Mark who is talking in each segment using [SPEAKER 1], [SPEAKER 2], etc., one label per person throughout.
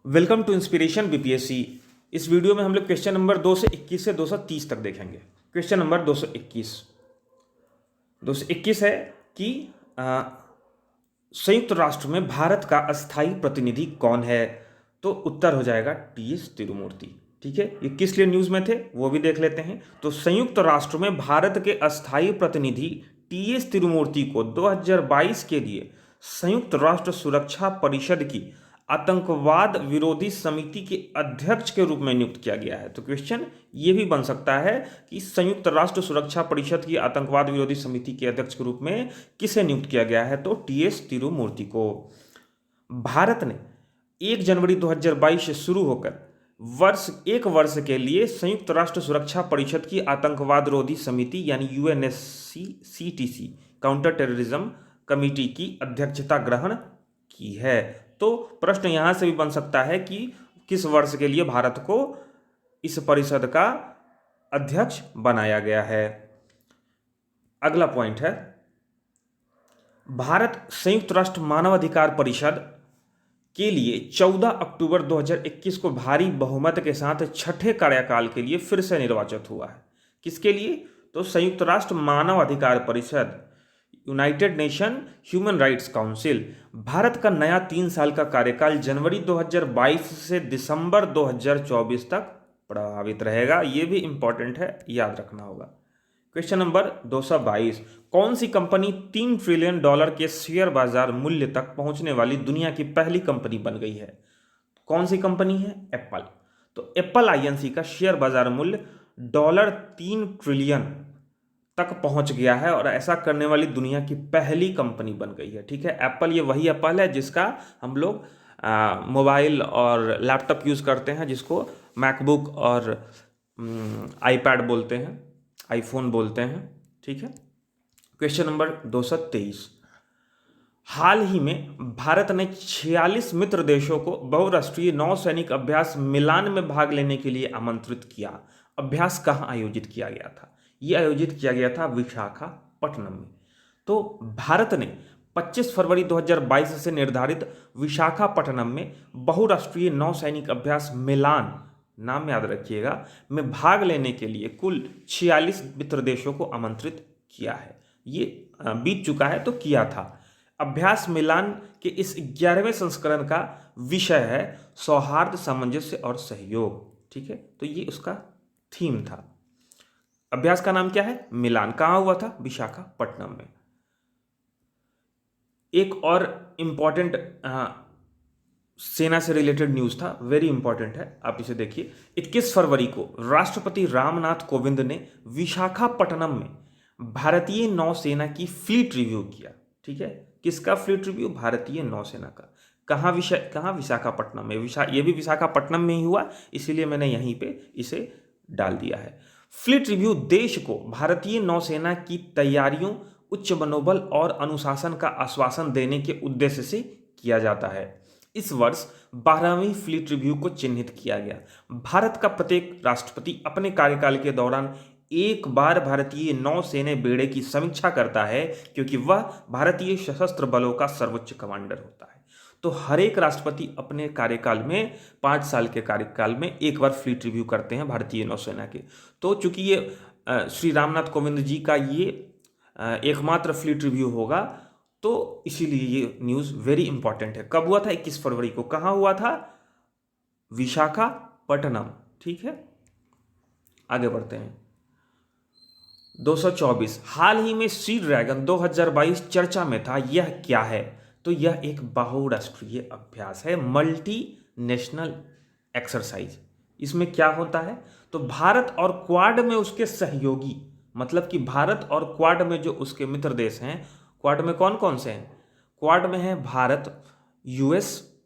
[SPEAKER 1] Welcome to inspiration BPSC. इस video में हम लोग क्वेश्चन नंबर 221 से 230 तक देखेंगे। क्वेश्चन नंबर 221 है कि संयुक्त राष्ट्र में भारत का अस्थायी प्रतिनिधि कौन है। तो उत्तर हो जाएगा टीएस तिरुमूर्ति। ठीक है, ये किस लिए न्यूज़ में थे वो भी देख लेते हैं। तो संयुक्त राष्ट्र में भारत के अस्थायी प्रतिनिधि टीएस तिरुमूर्ति को 2022 के लिए संयुक्त राष्ट्र सुरक्षा परिषद की आतंकवाद विरोधी समिति के अध्यक्ष के रूप में नियुक्त किया गया है। तो क्वेश्चन ये भी बन सकता है कि संयुक्त राष्ट्र सुरक्षा परिषद की आतंकवाद विरोधी समिति के अध्यक्ष के रूप में किसे नियुक्त किया गया है। तो टीएस तिरुमूर्ति को। भारत ने 1 जनवरी 2022 से शुरू होकर एक वर्ष के लिए संयुक्त राष्ट्र सुरक्षा परिषद की आतंकवाद विरोधी समिति यानी यूएनएससी काउंटर टेररिज्म कमेटी की अध्यक्षता ग्रहण की है। तो प्रश्न यहां से भी बन सकता है कि किस वर्ष के लिए भारत को इस परिषद का अध्यक्ष बनाया गया है। अगला पॉइंट है, भारत संयुक्त राष्ट्र मानवाधिकार परिषद के लिए 14 अक्टूबर 2021 को भारी बहुमत के साथ छठे कार्यकाल के लिए फिर से निर्वाचित हुआ है। किसके लिए? तो संयुक्त राष्ट्र मानव अधिकार परिषद, United nation human rights council. Bharat का नया 3 साल का कार्यकाल जनवरी 2022 से दिसंबर 2024 तक प्रभावित रहेगा। यह भी इंपॉर्टेंट है, याद रखना होगा। क्वेश्चन नंबर 222, कौन सी कंपनी $3 ट्रिलियन के शेयर बाजार मूल्य तक पहुंचने वाली दुनिया की पहली कंपनी बन गई है? कौन सी कंपनी है? एप्पल। तो एप्पल आईएनसी का शेयर बाजार मूल्य $3 ट्रिलियन तक पहुंच गया है और ऐसा करने वाली दुनिया की पहली कंपनी बन गई है। ठीक है, एप्पल, ये वही एप्पल है जिसका हम लोग मोबाइल और लैपटॉप यूज करते हैं, जिसको मैकबुक और आईपैड बोलते हैं, आईफोन बोलते हैं। ठीक है। क्वेश्चन नंबर 223, हाल ही में भारत ने 46 मित्र देशों को बहुराष्ट्रीय नौसैनिक अभ्यास मिलान में भाग लेने के लिए आमंत्रित किया। अभ्यास कहाँ आयोजित किया गया था? यह आयोजित किया गया था विशाखापट्टनम में। तो भारत ने 25 फरवरी 2022 से निर्धारित विशाखापट्टनम में बहुराष्ट्रीय नौसैनिक अभ्यास मिलान, नाम याद रखिएगा, में भाग लेने के लिए कुल 46 मित्र देशों को आमंत्रित किया है। ये बीत चुका है तो किया था। अभ्यास मिलान के इस 11वें संस्करण का विषय है सौहार्द, सामंजस्य और सहयोग। ठीक है, तो ये उसका थीम था। अभ्यास का नाम क्या है? मिलान। कहां हुआ था? विशाखापट्टनम में। एक और इंपॉर्टेंट सेना से रिलेटेड न्यूज था, वेरी इंपॉर्टेंट है, आप इसे देखिए। 21 फरवरी को राष्ट्रपति रामनाथ कोविंद ने विशाखापट्टनम में भारतीय नौसेना की फ्लीट रिव्यू किया। ठीक है, किसका फ्लीट रिव्यू? भारतीय नौसेना का। कहाँ? विशाखापट्टनम में। ये भी विशाखापट्टनम में ही हुआ, इसीलिए मैंने यहीं पे इसे डाल दिया है। फ्लीट रिव्यू देश को भारतीय नौसेना की तैयारियों, उच्च मनोबल और अनुशासन का आश्वासन देने के उद्देश्य से किया जाता है। इस वर्ष 12वीं फ्लीट रिव्यू को चिन्हित किया गया। भारत का प्रत्येक राष्ट्रपति अपने कार्यकाल के दौरान एक बार भारतीय नौसेना बेड़े की समीक्षा करता है, क्योंकि वह भारतीय सशस्त्र बलों का सर्वोच्च कमांडर होता है। तो हर एक राष्ट्रपति अपने कार्यकाल में, 5 साल के कार्यकाल में एक बार फ्लीट रिव्यू करते हैं भारतीय नौसेना के। तो चूंकि ये श्री रामनाथ कोविंद जी का ये एकमात्र फ्लीट रिव्यू होगा, तो इसीलिए ये न्यूज़ वेरी इंपॉर्टेंट है। कब हुआ था? 21 फरवरी को। कहाँ हुआ था? विशाखापट्टनम। ठीक है, आगे बढ़ते हैं। 224, हाल ही में सी ड्रैगन 2022 चर्चा में था, यह क्या है? तो यह एक बहुराष्ट्रीय अभ्यास है, मल्टी नेशनल एक्सरसाइज। इसमें क्या होता है? तो भारत और क्वाड में उसके सहयोगी, मतलब कि भारत और क्वाड में जो उसके मित्र देश हैं, क्वाड में कौन कौन से हैं? क्वाड में है भारत, यूएस,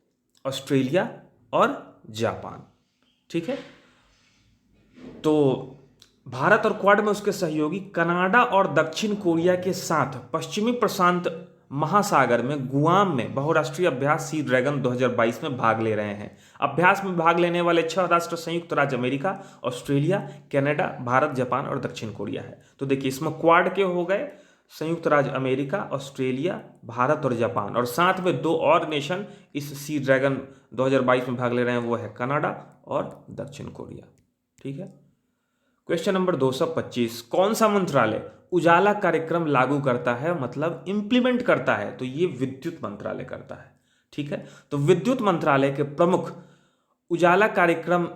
[SPEAKER 1] ऑस्ट्रेलिया और जापान। ठीक है, तो भारत और क्वाड में उसके सहयोगी कनाडा और दक्षिण कोरिया के साथ पश्चिमी प्रशांत महासागर में गुआम में बहुराष्ट्रीय अभ्यास सी ड्रैगन 2022 में भाग ले रहे हैं। अभ्यास में भाग लेने वाले 6 राष्ट्र संयुक्त राज्य America, Australia, Canada, Bharat, Japan और दक्षिण कोरिया है। तो देखिए, इसमें क्वाड के हो गए संयुक्त राज्य अमेरिका, ऑस्ट्रेलिया, भारत और जापान, और साथ में 2 और नेशन इस सी ड्रैगन 2022 में भाग ले रहे हैं, वो है कनाडा और दक्षिण कोरिया। ठीक है। क्वेश्चन नंबर 225, कौन सा मंत्रालय उजाला कार्यक्रम लागू करता है, मतलब इंप्लीमेंट करता है? तो ये विद्युत मंत्रालय करता है। ठीक है। तो विद्युत मंत्रालय के प्रमुख उजाला कार्यक्रम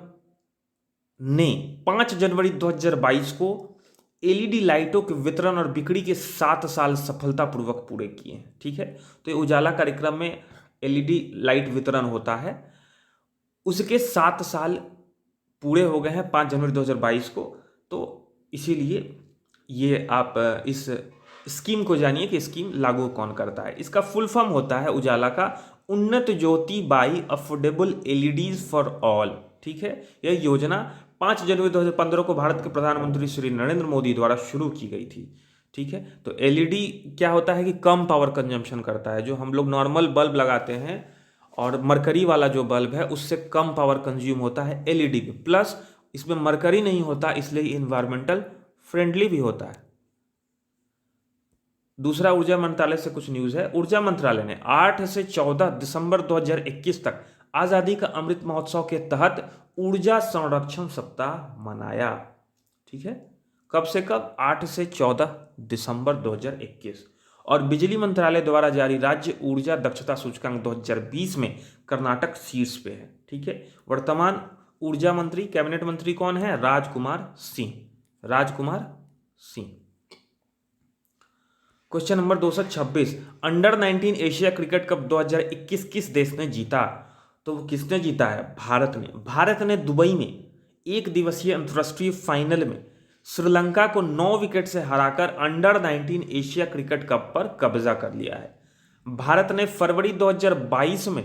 [SPEAKER 1] ने 5 जनवरी 2022 को एलईडी लाइटों के वितरण और बिक्री के 7 साल सफलतापूर्वक पूरे किए हैं। ठीक है। तो ये उजाला कार्यक्रम में एलईडी लाइट वितरण होता है, उसके 7 साल पूरे हो गए हैं 5 जनवरी 2022 को। तो इसीलिए ये आप इस स्कीम को जानिए कि स्कीम लागू कौन करता है। इसका फुल फॉर्म होता है उजाला का Unnat Jyoti by affordable LEDs for all. ठीक है। यह योजना 5 जनवरी 2015 को भारत के प्रधानमंत्री श्री नरेंद्र मोदी द्वारा शुरू की गई थी। ठीक है। तो एलईडी क्या होता है कि कम पावर कंजम्पशन करता है। जो हम लोग नॉर्मल बल्ब लगाते हैं और मरकरी वाला जो बल्ब है उससे कम पावर कंज्यूम होता है एलईडी में, प्लस इसमें मरकरी नहीं होता, इसलिए इन्वायरमेंटल फ्रेंडली भी होता है। दूसरा, ऊर्जा मंत्रालय से कुछ न्यूज है। ऊर्जा मंत्रालय ने 8 से 14 दिसंबर 2021 तक आजादी का अमृत महोत्सव के तहत ऊर्जा संरक्षण सप्ताह मनाया। ठीक है। कब से कब? 8 से 14 दिसंबर 2021। और बिजली मंत्रालय द्वारा जारी राज्य ऊर्जा दक्षता सूचकांक 2020 में कर्नाटक शीर्ष पे है। ठीक है। वर्तमान ऊर्जा मंत्री, कैबिनेट मंत्री कौन है? Rajkumar Singh. Rajkumar Singh. Question number 226, under 19 Asia cricket cup 2021 किस देश ने जीता? तो किसने जीता है? भारत ने। भारत ने दुबई में एक दिवसीय अंतर्राष्ट्रीय फाइनल में श्रीलंका को 9 विकेट से हराकर अंडर 19 एशिया क्रिकेट कप पर कब्जा कर लिया है। भारत ने फरवरी 2022 में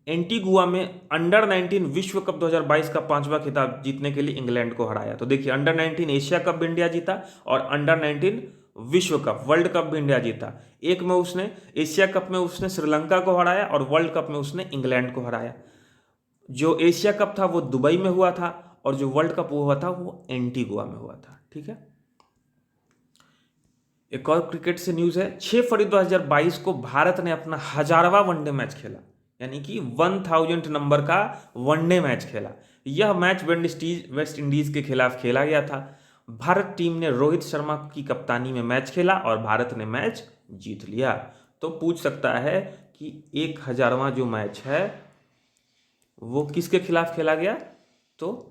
[SPEAKER 1] एंटीगुआ में अंडर 19 विश्व कप 2022 का 5वां खिताब जीतने के लिए इंग्लैंड को हराया। तो देखिए, अंडर 19 एशिया कप भी इंडिया जीता और अंडर 19 विश्व कप, वर्ल्ड कप भी इंडिया जीता। एक में उसने एशिया कप में उसने श्रीलंका को हराया और वर्ल्ड कप में उसने इंग्लैंड को हराया। जो एशिया कप था वो दुबई में हुआ था और जो वर्ल्ड कप हुआ था वो एंटीगुआ में हुआ था। ठीक है। एक और क्रिकेट से न्यूज है। 6 फरवरी 2022 को भारत ने अपना 1000वां वनडे मैच खेला, यानी कि 1000 नंबर का वनडे मैच खेला। यह मैच वेस्ट इंडीज के खिलाफ खेला गया था। भारत टीम ने रोहित शर्मा की कप्तानी में मैच खेला और भारत ने मैच जीत लिया। तो पूछ सकता है कि 1000वां जो मैच है वो किसके खिलाफ खेला गया? तो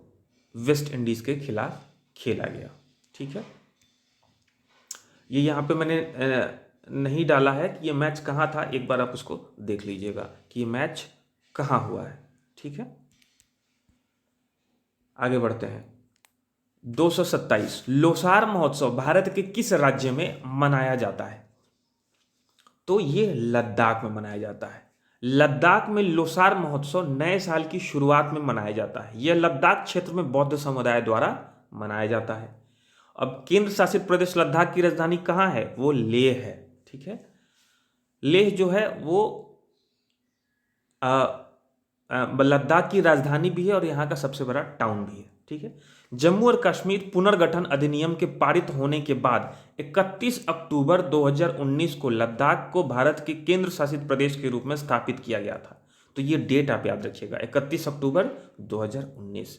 [SPEAKER 1] वेस्ट इंडीज के खिलाफ खेला गया। ठीक है। ये यहाँ पे मैंने नहीं डाला है कि ये मैच कहाँ था, एक बार आप उसको देख लीजिएगा कि ये मैच कहाँ हुआ है। ठीक है। आगे बढ़ते हैं। 227, लोसार महोत्सव भारत के किस राज्य में मनाया जाता है? तो ये लद्दाख में मनाया जाता है। लद्दाख में लोसार महोत्सव नए साल की शुरुआत में मनाया जाता है। यह लद्दाख क्षेत्र में बौद्ध समुदाय द्वारा मनाया जाता है। अब केंद्र शासित प्रदेश लद्दाख की राजधानी कहाँ है? वो लेह है। ठीक है। लेह जो है वो लद्दाख की राजधानी भी है और यहाँ का सबसे बड़ा टाउन भी है। ठीक है। जम्मू और कश्मीर पुनर्गठन अधिनियम के पारित होने के बाद 31 अक्टूबर 2019 को लद्दाख को भारत के केंद्र शासित प्रदेश के रूप में स्थापित किया गया था। तो ये डेट आप याद रखिएगा, 31 अक्टूबर 2019।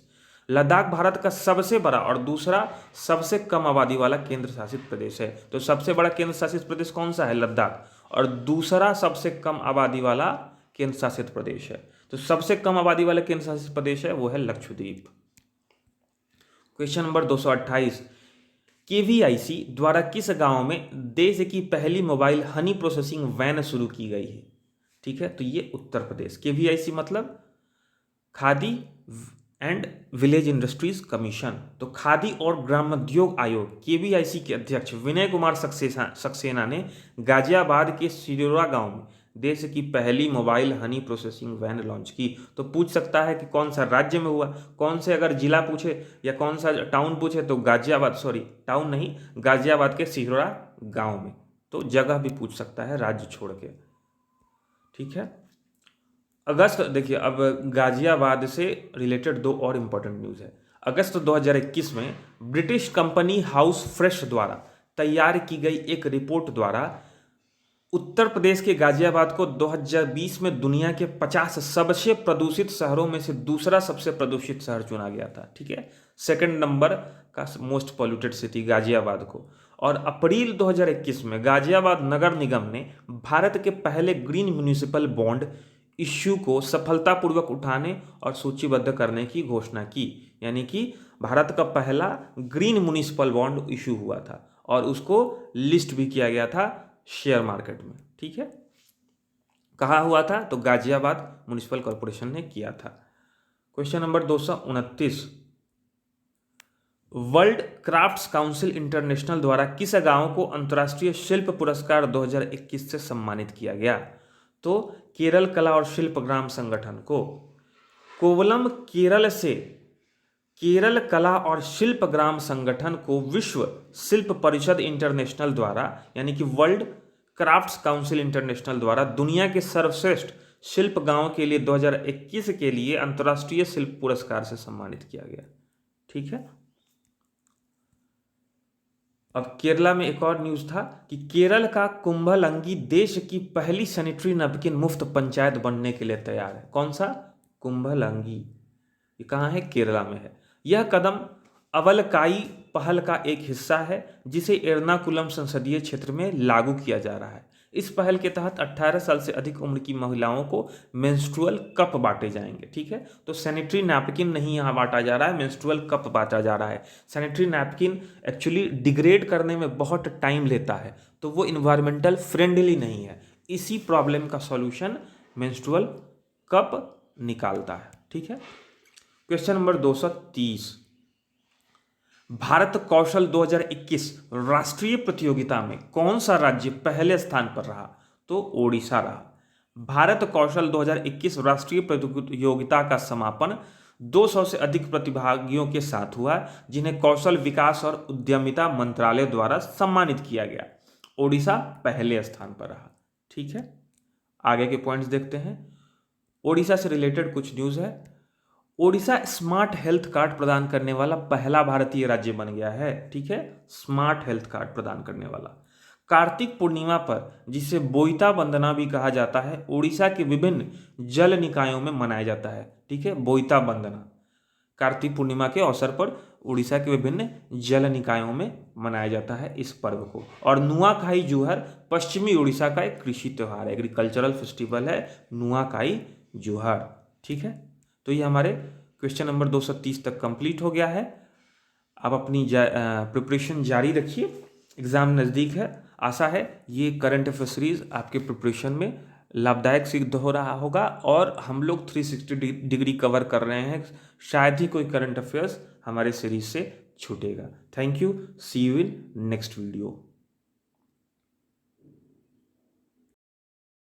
[SPEAKER 1] लद्दाख भारत का सबसे बड़ा और दूसरा सबसे कम आबादी वाला केंद्र शासित प्रदेश है। तो सबसे बड़ा केंद्र शासित प्रदेश कौन सा है? लद्दाख। और दूसरा सबसे कम आबादी वाला केंद्र शासित प्रदेश है। तो सबसे कम आबादी वाला केंद्र शासित प्रदेश है वो है लक्षद्वीप। क्वेश्चन नंबर 228, केवीआईसी द्वारा किस गांव में देश की पहली मोबाइल हनी प्रोसेसिंग वैन शुरू की गई है? ठीक है। तो ये उत्तर प्रदेश। केवीआईसी मतलब khadi and village industries commission. तो खादी और ग्रामोद्योग आयोग केवीआईसी के अध्यक्ष विनय कुमार सक्सेना ने गाजियाबाद के सिरोरा गांव में देश की पहली mobile honey processing van launch की। तो पूछ सकता है कि कौन सा राज्य में हुआ, कौन से अगर जिला पूछे या कौन सा टाउन पूछे तो गाजियाबाद, सॉरी टाउन नहीं, गाजियाबाद के सिरोरा गांव में। तो जगह भी पूछ सकता है राज्य छोड़ के। ठीक है। अगस्त, देखिए अब गाजियाबाद से रिलेटेड 2 और इंपॉर्टेंट न्यूज़ है। अगस्त 2021 में ब्रिटिश कंपनी हाउस फ्रेश द्वारा तैयार की गई एक रिपोर्ट द्वारा उत्तर प्रदेश के गाजियाबाद को 2020 में दुनिया के 50 सबसे प्रदूषित शहरों में से दूसरा सबसे प्रदूषित शहर चुना गया था। ठीक है, सेकंड नंबर का मोस्ट पॉल्यूटेड सिटी गाजियाबाद को। और अप्रैल 2021 में गाजियाबाद नगर निगम ने भारत के पहले ग्रीन म्यूनिसिपल बॉन्ड इश्यू को सफलतापूर्वक उठाने और सूचीबद्ध करने की घोषणा की। यानी कि भारत का पहला ग्रीन म्यूनिसिपल बॉन्ड इश्यू हुआ था और उसको लिस्ट भी किया गया था शेयर मार्केट में। ठीक है, कहाँ हुआ था? तो गाजियाबाद म्युनिसिपल कॉर्पोरेशन ने किया था। Question number 229, world crafts council international द्वारा किस गांव को अंतर्राष्ट्रीय शिल्प पुरस्कार 2021 से सम्मानित किया गया? तो केरल कला और शिल्प ग्राम संगठन को। कोवलम केरल से केरल कला और शिल्प ग्राम संगठन को विश्व शिल्प परिषद इंटरनेशनल द्वारा यानी कि वर्ल्ड क्राफ्ट्स काउंसिल इंटरनेशनल द्वारा दुनिया के सर्वश्रेष्ठ शिल्प गांव के लिए 2021 के लिए अंतर्राष्ट्रीय शिल्प पुरस्कार से सम्मानित किया गया। ठीक है, अब केरला में एक और न्यूज था कि केरल का कुंभलंगी देश की पहली सैनिटरी नैपकिन मुफ्त पंचायत बनने के लिए तैयार है। कौन सा? कुंभलंगी। ये कहाँ है? केरला में है। यह कदम अवलकाई पहल का एक हिस्सा है जिसे एर्नाकुलम संसदीय क्षेत्र में लागू किया जा रहा है। इस पहल के तहत 18 साल से अधिक उम्र की महिलाओं को मेंस्ट्रुअल कप बांटे जाएंगे। ठीक है, तो सैनिटरी नैपकिन नहीं यहाँ बांटा जा रहा है, मेंस्ट्रुअल कप बांटा जा रहा है। सैनिटरी नैपकिन एक्चुअली डिग्रेड करने में बहुत टाइम लेता है, तो वो इन्वायरमेंटल फ्रेंडली नहीं है। इसी प्रॉब्लम का सॉल्यूशन मेंस्ट्रुअल कप निकालता है। ठीक है, क्वेश्चन नंबर 230, भारत कौशल 2021 राष्ट्रीय प्रतियोगिता में कौन सा राज्य पहले स्थान पर रहा? तो ओडिशा रहा। भारत कौशल 2021 राष्ट्रीय प्रतियोगिता का समापन 200 से अधिक प्रतिभागियों के साथ हुआ जिन्हें कौशल विकास और उद्यमिता मंत्रालय द्वारा सम्मानित किया गया। ओडिशा पहले स्थान पर रहा। ठीक है, आगे के पॉइंट्स देखते हैं। ओडिशा से रिलेटेड कुछ न्यूज है। ओडिशा स्मार्ट हेल्थ कार्ड प्रदान करने वाला पहला भारतीय राज्य बन गया है। ठीक है, स्मार्ट हेल्थ कार्ड प्रदान करने वाला। कार्तिक पूर्णिमा पर, जिसे बोईता वंदना भी कहा जाता है, ओडिशा के विभिन्न जल निकायों में मनाया जाता है। ठीक है, बोईता वंदना कार्तिक पूर्णिमा के अवसर पर उड़ीसा के विभिन्न जल निकायों में मनाया जाता है इस पर्व को। और नुआखाई जूहर पश्चिमी उड़ीसा का एक कृषि त्यौहार है, एग्रीकल्चरल फेस्टिवल है नुआखाई जूहर। ठीक है, तो ये हमारे क्वेश्चन नंबर 230 तक कंप्लीट हो गया है। आप अपनी प्रिपरेशन जारी रखिए, एग्ज़ाम नज़दीक है। आशा है ये करंट अफेयर सीरीज आपके प्रिपरेशन में लाभदायक सिद्ध हो रहा होगा और हम लोग 360 डिग्री कवर कर रहे हैं। शायद ही कोई करंट अफेयर्स हमारे सीरीज से छूटेगा। Thank you, see you in next video.